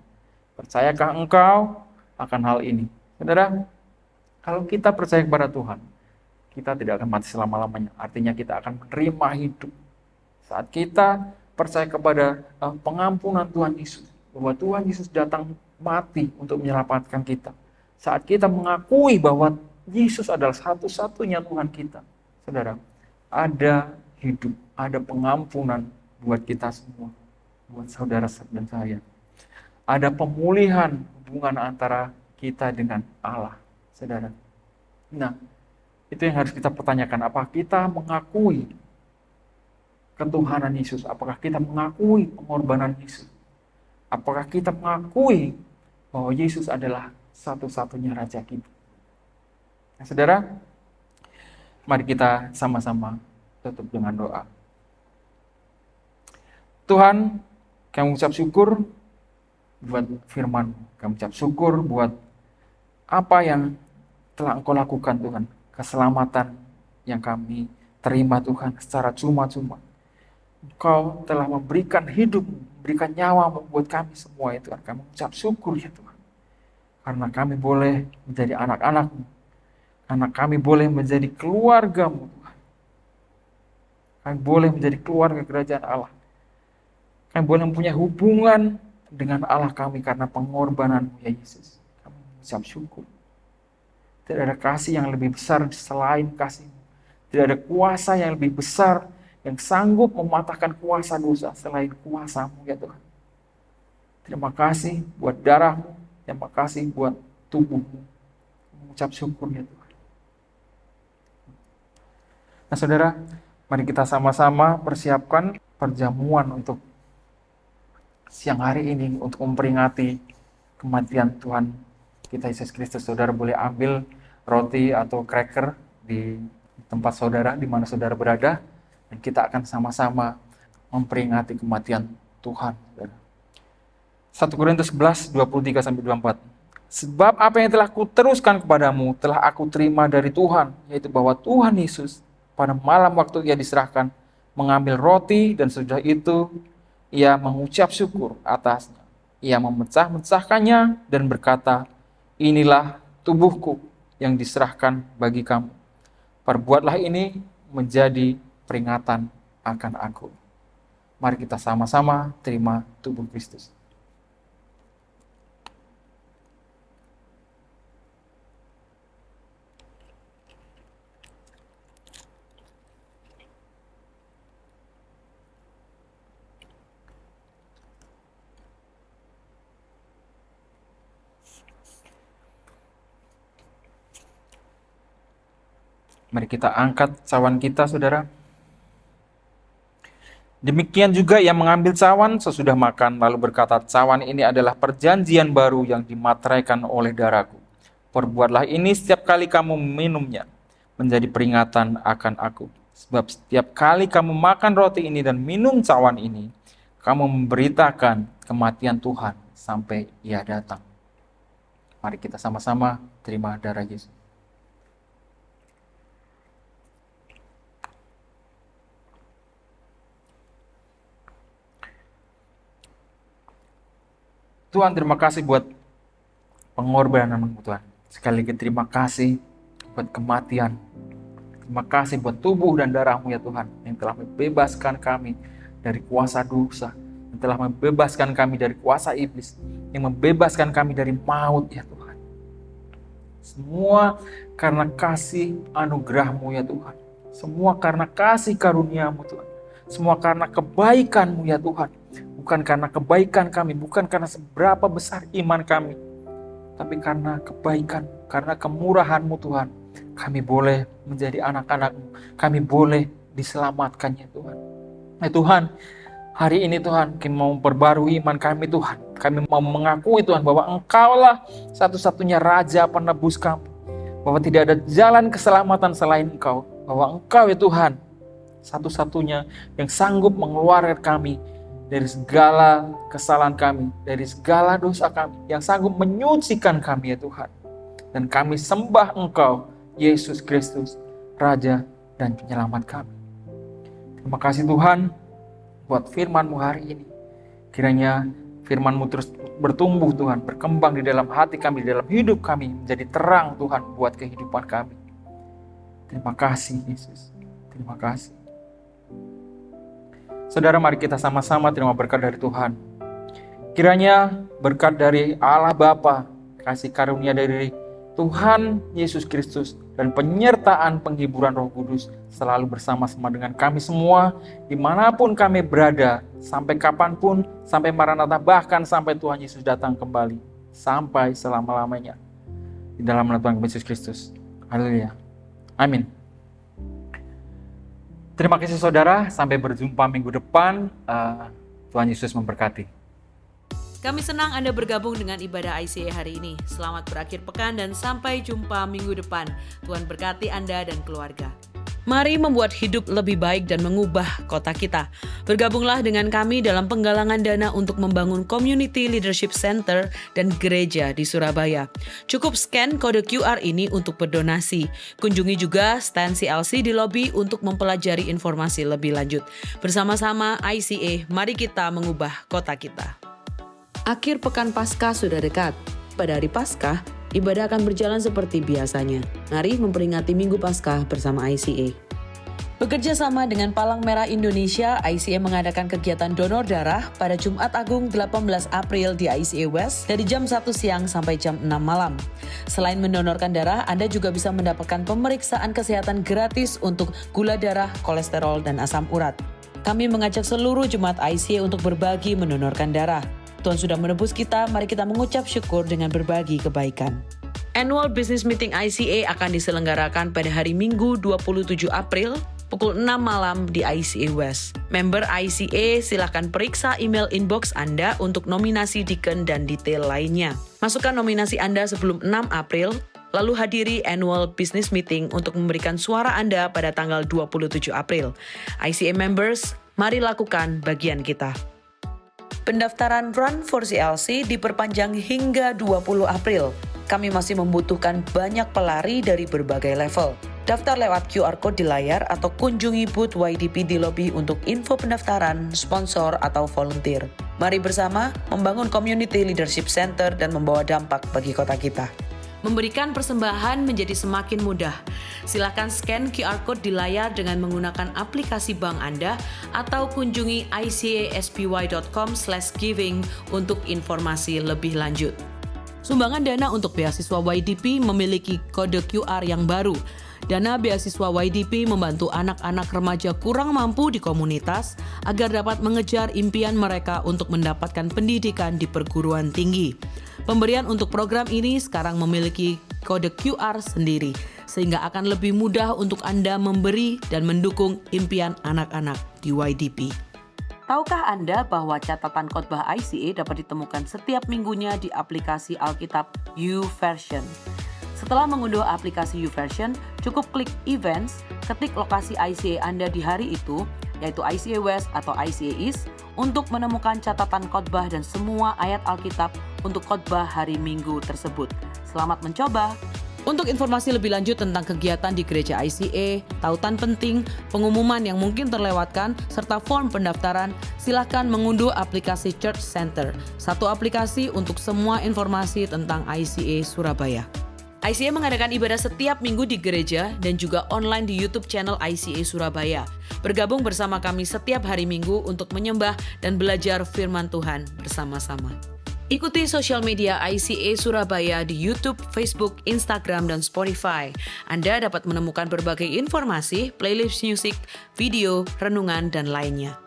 Percayakah engkau akan hal ini? Saudara, kalau kita percaya kepada Tuhan, kita tidak akan mati selama-lamanya. Artinya kita akan menerima hidup. Saat kita percaya kepada pengampunan Tuhan Yesus, bahwa Tuhan Yesus datang mati untuk menyelamatkan kita. Saat kita mengakui bahwa Yesus adalah satu-satunya Tuhan kita, saudara, ada hidup, ada pengampunan buat kita semua, buat saudara dan saya. Ada pemulihan hubungan antara kita dengan Allah, saudara. Nah, itu yang harus kita pertanyakan. Apakah kita mengakui ketuhanan Yesus? Apakah kita mengakui pengorbanan Yesus? Apakah kita mengakui bahwa Yesus adalah satu-satunya Raja kita? Nah, saudara, mari kita sama-sama tutup dengan doa. Tuhan, kami ucap syukur buat firman. Kami ucap syukur buat apa yang telah Engkau lakukan, Tuhan. Keselamatan yang kami terima, Tuhan, secara cuma-cuma. Engkau telah memberikan hidup, memberikan nyawa buat kami semua, Tuhan. Kami ucap syukur, ya Tuhan. Karena kami boleh menjadi anak-anak-Mu. Karena kami boleh menjadi keluarga-Mu, Tuhan. Kami boleh menjadi keluarga kerajaan Allah. Kami boleh mempunyai hubungan dengan Allah kami karena pengorbanan-Mu, ya Yesus. Kami ucap syukur. Tidak ada kasih yang lebih besar selain kasih-Mu. Tidak ada kuasa yang lebih besar yang sanggup mematahkan kuasa dosa selain kuasa-Mu, ya Tuhan. Terima kasih buat darah-Mu. Terima kasih buat tubuh-Mu. Mengucap syukur, ya Tuhan. Nah, saudara, mari kita sama-sama persiapkan perjamuan untuk siang hari ini untuk memperingati kematian Tuhan kita Yesus Kristus. Saudara boleh ambil roti atau cracker di tempat saudara, di mana saudara berada, dan kita akan sama-sama memperingati kematian Tuhan. 1 Korintus 11, 23-24. Sebab apa yang telah kuteruskan kepadamu, telah aku terima dari Tuhan, yaitu bahwa Tuhan Yesus, pada malam waktu ia diserahkan, mengambil roti, dan sesudah itu, ia mengucap syukur atasnya. Ia memecah-mecahkannya dan berkata, inilah tubuhku yang diserahkan bagi kamu. Perbuatlah ini menjadi peringatan akan aku. Mari kita sama-sama terima tubuh Kristus. Mari kita angkat cawan kita, saudara. Demikian juga ia mengambil cawan sesudah makan, lalu berkata, cawan ini adalah perjanjian baru yang dimateraikan oleh darahku. Perbuatlah ini setiap kali kamu meminumnya, menjadi peringatan akan aku. Sebab setiap kali kamu makan roti ini dan minum cawan ini, kamu memberitakan kematian Tuhan sampai ia datang. Mari kita sama-sama terima darah Yesus. Tuhan, terima kasih buat pengorbanan-Mu, Tuhan. Sekali lagi terima kasih buat kematian. Terima kasih buat tubuh dan darah-Mu, ya Tuhan, yang telah membebaskan kami dari kuasa dosa, yang telah membebaskan kami dari kuasa iblis, yang membebaskan kami dari maut, ya Tuhan. Semua karena kasih anugerah-Mu ya Tuhan. Semua karena kasih karunia-Mu Tuhan. Semua karena kebaikan-Mu ya Tuhan. Bukan karena kebaikan kami, bukan karena seberapa besar iman kami, tapi karena kebaikan, karena kemurahan-Mu Tuhan. Kami boleh menjadi anak-anak-Mu. Kami boleh diselamatkan ya Tuhan. Ya Tuhan, hari ini Tuhan, kami mau memperbarui iman kami Tuhan. Kami mau mengakui Tuhan bahwa Engkaulah satu-satunya Raja penebus kami. Bahwa tidak ada jalan keselamatan selain Engkau. Bahwa Engkau ya Tuhan, satu-satunya yang sanggup mengeluarkan kami dari segala kesalahan kami, dari segala dosa kami, yang sanggup menyucikan kami ya Tuhan. Dan kami sembah Engkau, Yesus Kristus, Raja dan Penyelamat kami. Terima kasih Tuhan buat firman-Mu hari ini. Kiranya firman-Mu terus bertumbuh Tuhan, berkembang di dalam hati kami, di dalam hidup kami, menjadi terang Tuhan buat kehidupan kami. Terima kasih Yesus, terima kasih. Saudara, mari kita sama-sama terima berkat dari Tuhan. Kiranya berkat dari Allah Bapa, kasih karunia dari Tuhan Yesus Kristus, dan penyertaan penghiburan Roh Kudus selalu bersama-sama dengan kami semua, dimanapun kami berada, sampai kapanpun, sampai Maranatha, bahkan sampai Tuhan Yesus datang kembali, sampai selama-lamanya. Di dalam nama Tuhan Yesus Kristus. Haleluya. Amin. Terima kasih saudara, sampai berjumpa minggu depan. Tuhan Yesus memberkati. Kami senang Anda bergabung dengan ibadah ICA hari ini. Selamat berakhir pekan dan sampai jumpa minggu depan. Tuhan berkati Anda dan keluarga. Mari membuat hidup lebih baik dan mengubah kota kita. Bergabunglah dengan kami dalam penggalangan dana untuk membangun Community Leadership Center dan gereja di Surabaya. Cukup scan kode QR ini untuk berdonasi. Kunjungi juga stand CLC di lobi untuk mempelajari informasi lebih lanjut. Bersama-sama ICA, mari kita mengubah kota kita. Akhir pekan Paskah sudah dekat. Pada hari Paskah, ibadah akan berjalan seperti biasanya. Mari memperingati Minggu Paskah bersama ICA. Bekerja sama dengan Palang Merah Indonesia, ICA mengadakan kegiatan donor darah pada Jumat Agung 18 April di ICA West dari jam 1 siang sampai jam 6 malam. Selain mendonorkan darah, Anda juga bisa mendapatkan pemeriksaan kesehatan gratis untuk gula darah, kolesterol, dan asam urat. Kami mengajak seluruh jemaat ICA untuk berbagi mendonorkan darah. Tuhan sudah menebus kita, mari kita mengucap syukur dengan berbagi kebaikan. Annual Business Meeting ICA akan diselenggarakan pada hari Minggu 27 April pukul 6 malam di ICA West. Member ICA silakan periksa email inbox Anda untuk nominasi deacon dan detail lainnya. Masukkan nominasi Anda sebelum 6 April, lalu hadiri Annual Business Meeting untuk memberikan suara Anda pada tanggal 27 April. ICA members, mari lakukan bagian kita. Pendaftaran Run for CLC diperpanjang hingga 20 April. Kami masih membutuhkan banyak pelari dari berbagai level. Daftar lewat QR Code di layar atau kunjungi booth YDP di lobi untuk info pendaftaran, sponsor, atau volunteer. Mari bersama membangun Community Leadership Center dan membawa dampak bagi kota kita. Memberikan persembahan menjadi semakin mudah. Silakan scan QR Code di layar dengan menggunakan aplikasi bank Anda atau kunjungi icaspy.com/giving untuk informasi lebih lanjut. Sumbangan dana untuk beasiswa YDP memiliki kode QR yang baru. Dana beasiswa YDP membantu anak-anak remaja kurang mampu di komunitas agar dapat mengejar impian mereka untuk mendapatkan pendidikan di perguruan tinggi. Pemberian untuk program ini sekarang memiliki kode QR sendiri, sehingga akan lebih mudah untuk Anda memberi dan mendukung impian anak-anak di YDP. Tahukah Anda bahwa catatan khotbah ICA dapat ditemukan setiap minggunya di aplikasi Alkitab YouVersion? Setelah mengunduh aplikasi YouVersion, cukup klik Events, ketik lokasi ICA Anda di hari itu, yaitu ICA West atau ICA East, untuk menemukan catatan khotbah dan semua ayat Alkitab untuk khotbah hari Minggu tersebut. Selamat mencoba! Untuk informasi lebih lanjut tentang kegiatan di gereja ICA, tautan penting, pengumuman yang mungkin terlewatkan, serta form pendaftaran, silakan mengunduh aplikasi Church Center, satu aplikasi untuk semua informasi tentang ICA Surabaya. ICA mengadakan ibadah setiap minggu di gereja dan juga online di YouTube channel ICA Surabaya. Bergabung bersama kami setiap hari Minggu untuk menyembah dan belajar firman Tuhan bersama-sama. Ikuti sosial media ICA Surabaya di YouTube, Facebook, Instagram, dan Spotify. Anda dapat menemukan berbagai informasi, playlist musik, video, renungan, dan lainnya.